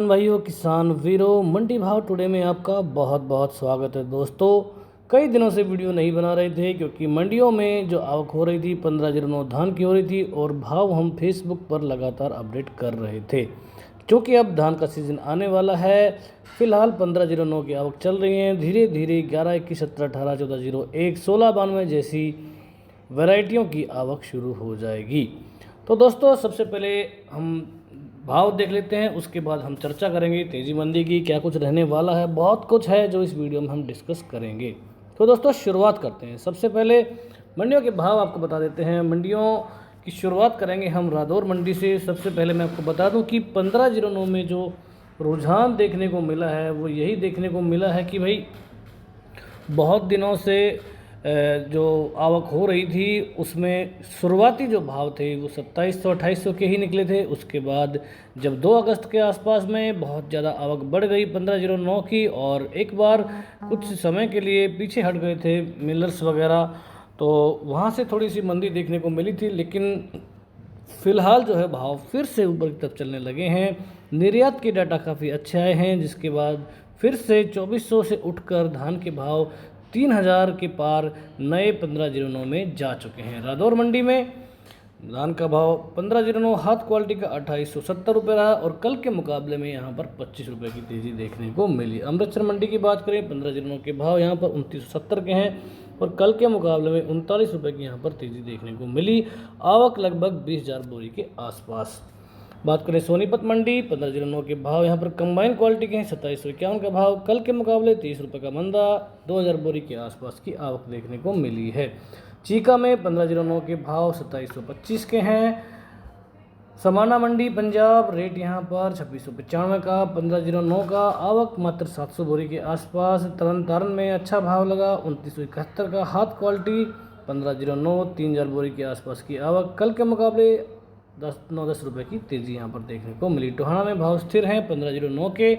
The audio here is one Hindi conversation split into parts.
भाइयों किसान वीरों मंडी भाव टुडे में आपका बहुत बहुत स्वागत है। दोस्तों कई दिनों से वीडियो नहीं बना रहे थे क्योंकि मंडियों में जो आवक हो रही थी 1509 धान की हो रही थी और भाव हम फेसबुक पर लगातार अपडेट कर रहे थे। क्योंकि अब धान का सीज़न आने वाला है, फिलहाल 1509 की आवक चल रही है। धीरे धीरे 11, 21, 17, 18, 14, 01, 16, 92 जैसी वैरायटियों की आवक शुरू हो जाएगी। तो दोस्तों सबसे पहले हम भाव देख लेते हैं, उसके बाद हम चर्चा करेंगे तेज़ी मंदी की, क्या कुछ रहने वाला है। बहुत कुछ है जो इस वीडियो में हम डिस्कस करेंगे। तो दोस्तों शुरुआत करते हैं। सबसे पहले मंडियों के भाव आपको बता देते हैं। मंडियों की शुरुआत करेंगे हम रादौर मंडी से। सबसे पहले मैं आपको बता दूं कि 1509 में जो रुझान देखने को मिला है वो यही देखने को मिला है कि भाई बहुत दिनों से जो आवक हो रही थी उसमें शुरुआती जो भाव थे वो 2700-2800 के ही निकले थे। उसके बाद जब 2 अगस्त के आसपास में बहुत ज़्यादा आवक बढ़ गई 1509 की, और एक बार कुछ समय के लिए पीछे हट गए थे मिलर्स वगैरह, तो वहाँ से थोड़ी सी मंदी देखने को मिली थी। लेकिन फ़िलहाल जो है भाव फिर से ऊपर की तरफ चलने लगे हैं। निर्यात के डाटा काफ़ी अच्छे आए हैं, जिसके बाद फिर से 2400 से उठकर धान के भाव 3000 के पार नए 1509 में जा चुके हैं। रादौर मंडी में धान का भाव 1509 हाथ क्वालिटी का 2870 रुपये रहा और कल के मुकाबले में यहाँ पर 25 रुपये की तेज़ी देखने को मिली। अमृतसर मंडी की बात करें, 1509 के भाव यहाँ पर 2970 के हैं और कल के मुकाबले में 39 रुपये की यहाँ पर तेज़ी देखने को मिली। आवक लगभग 20,000 बोरी के आसपास। बात करें सोनीपत मंडी, 1509 के भाव यहाँ पर कंबाइन क्वालिटी के हैं 2751 का भाव, कल के मुकाबले 30 रुपये का मंदा, 2000 बोरी के आसपास की आवक देखने को मिली है। चीका में 1509 के भाव 2725 के हैं। समाना मंडी पंजाब, रेट यहाँ पर 2695 का, 1509 का, आवक मात्र 700 बोरी के आसपास। तरन तारण में अच्छा भाव लगा 2971 का, हाथ क्वालिटी 1509 3000 बोरी के आसपास की आवक, कल के मुकाबले 9-10 रुपये की तेज़ी यहाँ पर देखने को मिली। टोहाना में भाव स्थिर हैं 1509 के,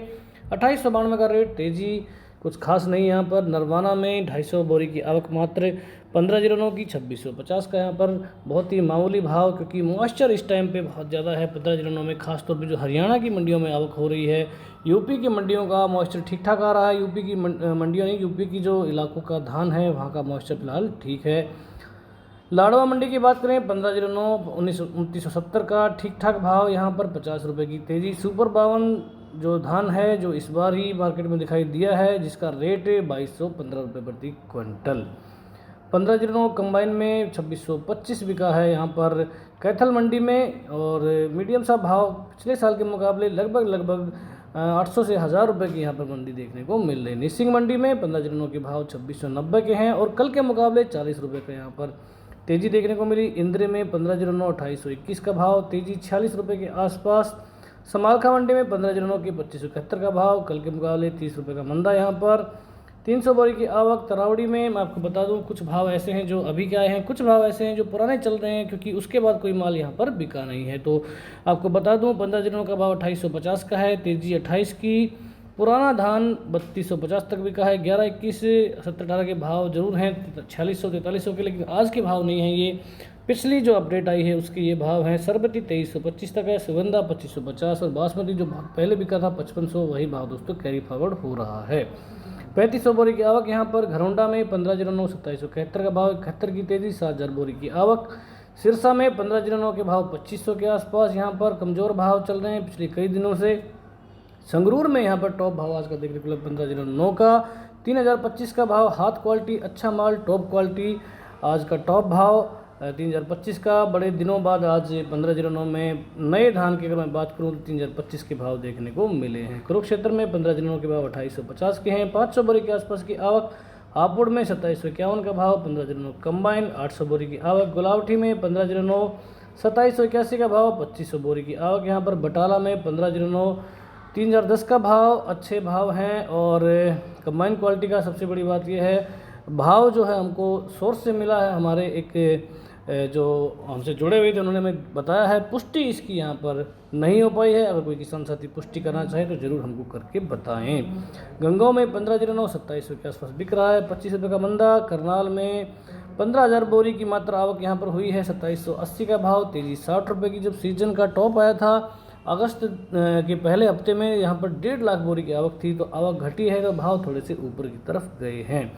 2892 का रेट, तेज़ी कुछ खास नहीं यहाँ पर। नरवाना में 250 बोरी की आवक मात्र 1509 की, 2650 का यहाँ पर बहुत ही मामूली भाव, क्योंकि मॉइस्चर इस टाइम पे बहुत ज़्यादा है 1509 में। खासतौर पे जो हरियाणा की मंडियों में आवक हो रही है, यूपी की मंडियों का मॉइस्चर ठीक ठाक आ रहा है। यूपी की मंडियों नहीं, यूपी की जो इलाकों का धान है वहाँ का मॉइस्चर फिलहाल ठीक है। लाडवा मंडी की बात करें, 1509 2970 का ठीक ठाक भाव, यहाँ पर 50 रुपये की तेज़ी। सुपर 52 जो धान है जो इस बार ही मार्केट में दिखाई दिया है, जिसका रेट 2215 रुपये प्रति क्विंटल। 1509 कंबाइन में 2625 बिका है यहाँ पर कैथल मंडी में, और मीडियम सा भाव पिछले साल के मुकाबले लगभग 800 से 1000 रुपये की यहाँ पर मंडी देखने को मिल रही है। निसिंग मंडी में 1509 के भाव 2690 के हैं और कल के मुकाबले 40 रुपये का यहाँ पर तेज़ी देखने को मिली। इंद्र में 1509 2821 का भाव, तेज़ी 46 रुपये के आसपास। समालखा मंडी में 1509 के 2571 का भाव, कल के मुकाबले 30 रुपये का मंदा यहाँ पर। 300 बोरी की आवक। तरावड़ी में मैं आपको बता दूं कुछ भाव ऐसे हैं जो अभी के आए हैं, कुछ भाव ऐसे हैं जो पुराने चल रहे हैं, क्योंकि उसके बाद कोई माल यहाँ पर बिका नहीं है। तो आपको बता दूं 1509 का भाव 2850 का है, तेज़ी 28 की। पुराना धान 3250 तक बिका है। 11, 21, 17, 18 के भाव जरूर हैं 4600 4300 के, लेकिन आज के भाव नहीं हैं ये। पिछली जो अपडेट आई है उसके ये भाव हैं। सरबती 2325 तक है, सुगंधा 2550 और बासमती जो पहले बिका था 5500, वही भाव दोस्तों कैरी फॉरवर्ड हो रहा है। 3500 बोरी की आवक यहाँ पर। घरौंडा में 1509 2771 का भाव, 71 की तेज़ी, 7000 बोरी की आवक। सिरसा में 1509 के भाव 2500 के आसपास यहाँ पर कमज़ोर भाव चल रहे हैं पिछले कई दिनों से। संगरूर में यहाँ पर टॉप भाव आज का देखने को मिला 1509 का, 3025 का भाव, हाथ क्वालिटी अच्छा माल टॉप क्वालिटी आज का टॉप भाव 3025 का। बड़े दिनों बाद आज 1509 में नए धान की अगर मैं बात करूँ तो 3025 के भाव देखने को मिले हैं। कुरुक्षेत्र में 1509 के भाव 2850 के हैं, 500 बोरी के आसपास की आवक। हापुड़ में 2751 का भाव, 1509 कंबाइन, 800 बोरी की आवक। गुलावटी में 1509 2781 का भाव, 2500 बोरी की आवक यहाँ पर। बटाला में 1509 3010 का भाव, अच्छे भाव हैं। और कंबाइन क्वालिटी का सबसे बड़ी बात यह है, भाव जो है हमको सोर्स से मिला है, हमारे एक जो हमसे जुड़े हुए थे उन्होंने हमें बताया है। पुष्टि इसकी यहाँ पर नहीं हो पाई है, अगर कोई किसान साथी पुष्टि करना चाहे तो ज़रूर हमको करके बताएं। गंगाओं में 1509 2700 के आसपास बिक रहा है, 25 रुपये का मंदा। करनाल में 15000 बोरी की मात्र आवक यहाँ पर हुई है, 2780 का भाव, तेज़ी 60 रुपये की। जब सीजन का टॉप आया था अगस्त के पहले हफ्ते में यहाँ पर 1.5 लाख बोरी की आवक थी, तो आवक घटी है तो भाव थोड़े से ऊपर की तरफ गए हैं।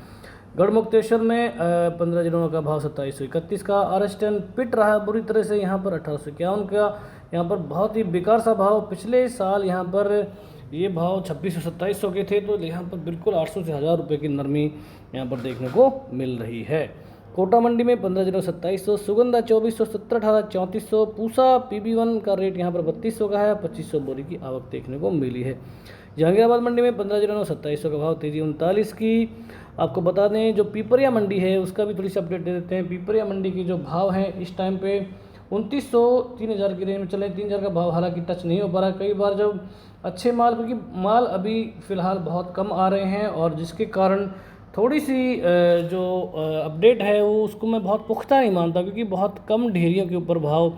गढ़मुक्तेश्वर में 15 दिनों का भाव 2731 का। आरएसटन पिट रहा बुरी तरह से यहाँ पर 1851 का। यहाँ पर बहुत ही बेकार सा भाव, पिछले साल यहाँ पर ये भाव 2600-2700 के थे, तो यहाँ पर बिल्कुल 800 से 1000 रुपये की नरमी यहाँ पर देखने को मिल रही है। कोटा मंडी में 15 दिनों 2700, सुगंधा 2400, 17-18 3400, पूसा PB1 का रेट यहाँ पर 3200 का है, 2500 बोरी की आवक देखने को मिली है। जहांगीराबाद मंडी में 15 दिनों 2700 का भाव, तेजी 39 की। आपको बता दें जो पिपरिया मंडी है उसका भी थोड़ी सी अपडेट दे देते हैं। पिपरिया मंडी की जो भाव हैं इस टाइम पे 2900 3000 की रेंज में चले। 3000 का भाव हालांकि टच नहीं हो पा रहा। कई बार जब अच्छे माल, क्योंकि माल अभी फ़िलहाल बहुत कम आ रहे हैं और जिसके कारण थोड़ी सी जो अपडेट है वो उसको मैं बहुत पुख्ता नहीं मानता, क्योंकि बहुत कम ढेरियों के ऊपर भाव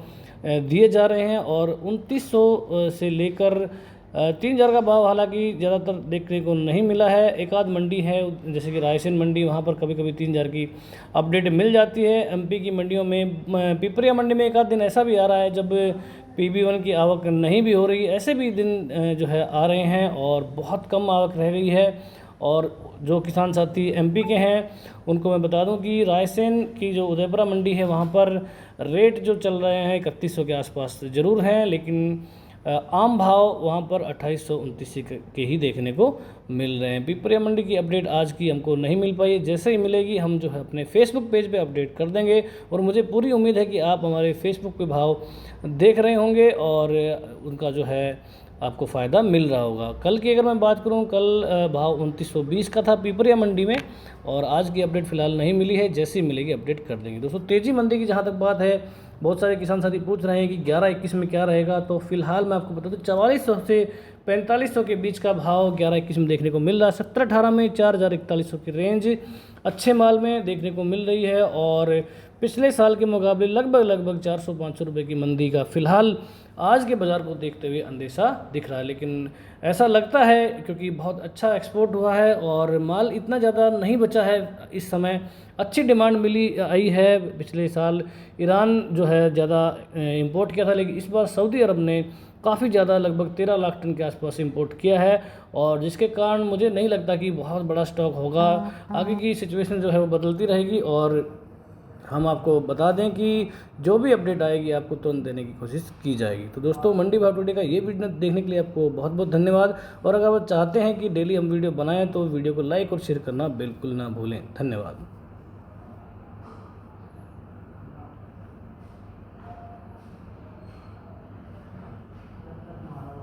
दिए जा रहे हैं और 2900 से लेकर 3000 का भाव हालांकि ज़्यादातर देखने को नहीं मिला है। एक आध मंडी है जैसे कि रायसेन मंडी, वहाँ पर कभी कभी 3000 की अपडेट मिल जाती है। एमपी की मंडियों में, पिपरिया मंडी में एक आध दिन ऐसा भी आ रहा है जब PB1 की आवक नहीं भी हो रही, ऐसे भी दिन जो है आ रहे हैं और बहुत कम आवक रह गई है। और जो किसान साथी MP के हैं उनको मैं बता दूं कि रायसेन की जो उदयपुरा मंडी है वहाँ पर रेट जो चल रहे हैं 3100 के आसपास ज़रूर हैं, लेकिन आम भाव वहाँ पर 2829 के ही देखने को मिल रहे हैं। पिपरिया मंडी की अपडेट आज की हमको नहीं मिल पाई, जैसे ही मिलेगी हम जो है अपने फेसबुक पेज पे अपडेट कर देंगे। और मुझे पूरी उम्मीद है कि आप हमारे फेसबुक पे भाव देख रहे होंगे और उनका जो है आपको फ़ायदा मिल रहा होगा। कल की अगर मैं बात करूं, कल भाव 2920 का था पिपरिया मंडी में और आज की अपडेट फ़िलहाल नहीं मिली है, जैसे ही मिलेगी अपडेट कर देंगे। दोस्तों तेजी मंडी की जहां तक बात है, बहुत सारे किसान साथी पूछ रहे हैं कि 11-21 में क्या रहेगा, तो फिलहाल मैं आपको बता दूं 4400 से 4500 के बीच का भाव 11-21 में देखने को मिल रहा है। 17-18 में 4000-4100 की रेंज अच्छे माल में देखने को मिल रही है और पिछले साल के मुकाबले लगभग 400-500 रुपये की मंदी का फ़िलहाल आज के बाज़ार को देखते हुए अंदेशा दिख रहा है। लेकिन ऐसा लगता है क्योंकि बहुत अच्छा एक्सपोर्ट हुआ है और माल इतना ज़्यादा नहीं बचा है इस समय, अच्छी डिमांड आई है। पिछले साल ईरान जो है ज़्यादा इंपोर्ट किया था, लेकिन इस बार सऊदी अरब ने काफ़ी ज़्यादा लगभग 13 लाख टन के आसपास इंपोर्ट किया है और जिसके कारण मुझे नहीं लगता कि बहुत बड़ा स्टॉक होगा। आगे की सिचुएशन जो है वो बदलती रहेगी और हम आपको बता दें कि जो भी अपडेट आएगी आपको तुरंत देने की कोशिश की जाएगी। तो दोस्तों मंडी भाव टुडे का ये वीडियो देखने के लिए आपको बहुत बहुत धन्यवाद। और अगर आप चाहते हैं कि डेली हम वीडियो बनाएं तो वीडियो को लाइक और शेयर करना बिल्कुल ना भूलें। धन्यवाद।